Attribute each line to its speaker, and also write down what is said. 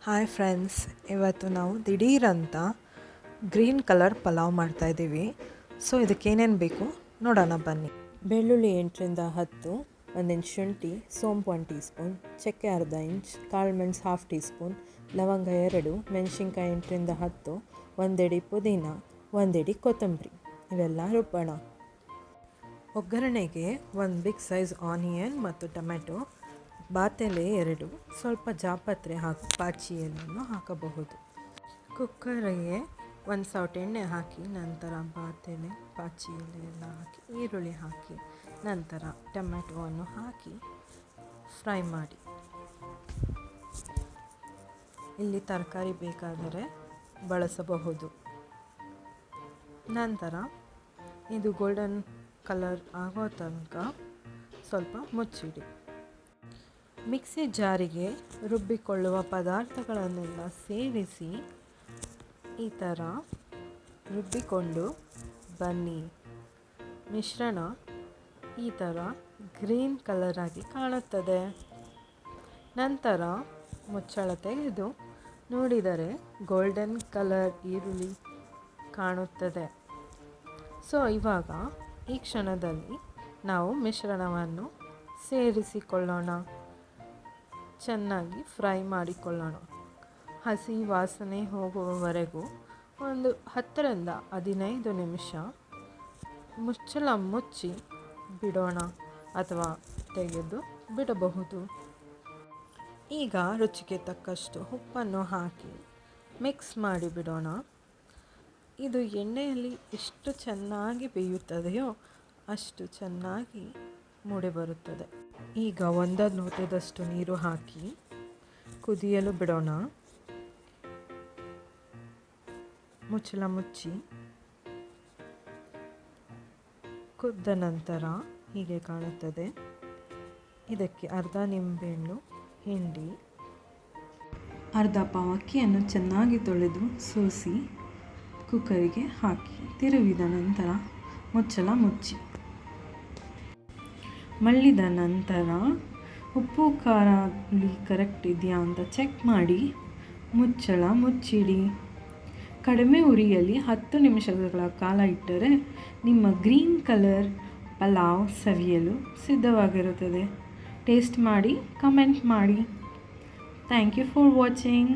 Speaker 1: Hi friends, ಇವತ್ತು ನಾವು ದಿಢೀರಂತ ಗ್ರೀನ್ ಕಲರ್ ಪಲಾವ್ ಮಾಡ್ತಾಯಿದ್ದೀವಿ. ಸೊ ಇದಕ್ಕೇನೇನು ಬೇಕು ನೋಡೋಣ ಬನ್ನಿ. ಬೆಳ್ಳುಳ್ಳಿ 8-10, 1 ಇಂಚ್ ಶುಂಠಿ, ಸೋಂಪು 1 ಟೀ ಸ್ಪೂನ್, ಚಕ್ಕೆ ಅರ್ಧ ಇಂಚ್, ಕಾಳುಮೆಣಸು 1/2 ಟೀ ಸ್ಪೂನ್, ಲವಂಗ 2, ಮೆಣಸಿನ್ಕಾಯಿ 8-10, 1 ಎಡಿ ಪುದೀನ, 1 ಎಡಿ ಕೊತ್ತಂಬರಿ, ಇವೆಲ್ಲ ರುಬ್ಬೋಣ. ಒಗ್ಗರಣೆಗೆ 1 ಬಿಗ್ ಸೈಜ್ ಆನಿಯನ್ ಮತ್ತು ಟೊಮೆಟೊ, ಬಾತೆಲೆ 2, ಸ್ವಲ್ಪ ಜಾಪತ್ರೆ ಹಾಗೂ ಪಾಚಿ ಎಲೆಯನ್ನು ಹಾಕಬಹುದು. ಕುಕ್ಕರಿಗೆ 1 ಸೌಟ್ ಎಣ್ಣೆ ಹಾಕಿ ನಂತರ ಬಾತೆಲೆ, ಪಾಚಿ ಎಲೆ ಎಲ್ಲ ಹಾಕಿ ಈರುಳ್ಳಿ ಹಾಕಿ ನಂತರ ಟೊಮೆಟೊವನ್ನು ಹಾಕಿ ಫ್ರೈ ಮಾಡಿ. ಇಲ್ಲಿ ತರಕಾರಿ ಬೇಕಾದರೆ ಬಳಸಬಹುದು. ನಂತರ ಇದು ಗೋಲ್ಡನ್ ಕಲರ್ ಆಗೋ ತನಕ ಸ್ವಲ್ಪ ಮುಚ್ಚಿಡಿ. ಮಿಕ್ಸಿ ಜಾರಿಗೆ ರುಬ್ಬಿಕೊಳ್ಳುವ ಪದಾರ್ಥಗಳನ್ನೆಲ್ಲ ಸೇರಿಸಿ ಈ ಥರ ರುಬ್ಬಿಕೊಂಡು ಬನ್ನಿ. ಮಿಶ್ರಣ ಈ ಥರ ಗ್ರೀನ್ ಕಲರ್ ಆಗಿ ಕಾಣುತ್ತದೆ. ನಂತರ ಮುಚ್ಚಳ ತೆಗೆದು ನೋಡಿದರೆ ಗೋಲ್ಡನ್ ಕಲರ್ ಈರುಳ್ಳಿ ಕಾಣುತ್ತದೆ. ಸೊ ಇವಾಗ ಈ ಕ್ಷಣದಲ್ಲಿ ನಾವು ಮಿಶ್ರಣವನ್ನು ಸೇರಿಸಿಕೊಳ್ಳೋಣ. ಚೆನ್ನಾಗಿ ಫ್ರೈ ಮಾಡಿಕೊಳ್ಳೋಣ. ಹಸಿ ವಾಸನೆ ಹೋಗುವವರೆಗೂ ಒಂದು 10-15 ನಿಮಿಷ ಮುಚ್ಚಳ ಮುಚ್ಚಿ ಬಿಡೋಣ ಅಥವಾ ತೆಗೆದು ಬಿಡಬಹುದು. ಈಗ ರುಚಿಗೆ ತಕ್ಕಷ್ಟು ಉಪ್ಪನ್ನು ಹಾಕಿ ಮಿಕ್ಸ್ ಮಾಡಿ ಬಿಡೋಣ. ಇದು ಎಣ್ಣೆಯಲ್ಲಿ ಎಷ್ಟು ಚೆನ್ನಾಗಿ ಬೇಯುತ್ತದೆಯೋ ಅಷ್ಟು ಚೆನ್ನಾಗಿ ಮೂಡಿಬರುತ್ತದೆ. ಈಗ 1 ಲೋಟದಷ್ಟು ನೀರು ಹಾಕಿ ಕುದಿಯಲು ಬಿಡೋಣ. ಮುಚ್ಚಳ ಮುಚ್ಚಿ ಕುದ್ದ ನಂತರ ಹೀಗೆ ಕಾಣುತ್ತದೆ. ಇದಕ್ಕೆ ಅರ್ಧ ನಿಂಬೆಹಣ್ಣು ಹಿಂಡಿ, ಅರ್ಧ ಪಾವ್ ಅಕ್ಕಿಯನ್ನು ಚೆನ್ನಾಗಿ ತೊಳೆದು ಸೋಸಿ ಕುಕ್ಕರಿಗೆ ಹಾಕಿ ತಿರುವಿದ ನಂತರ ಮುಚ್ಚಳ ಮುಚ್ಚಿ ಮಳ್ಳಿದ ನಂತರ ಉಪ್ಪು ಖಾರ ಕರೆಕ್ಟ್ ಇದೆಯಾ ಅಂತ ಚೆಕ್ ಮಾಡಿ ಮುಚ್ಚಳ ಮುಚ್ಚಿಡಿ. ಕಡಿಮೆ ಉರಿಯಲ್ಲಿ 10 ನಿಮಿಷಗಳ ಕಾಲ ಇಟ್ಟರೆ ನಿಮ್ಮ ಗ್ರೀನ್ ಕಲರ್ ಪಲಾವ್ ಸವಿಯಲು ಸಿದ್ಧವಾಗಿರುತ್ತದೆ. ಟೇಸ್ಟ್ ಮಾಡಿ ಕಮೆಂಟ್ ಮಾಡಿ. Thank you for watching.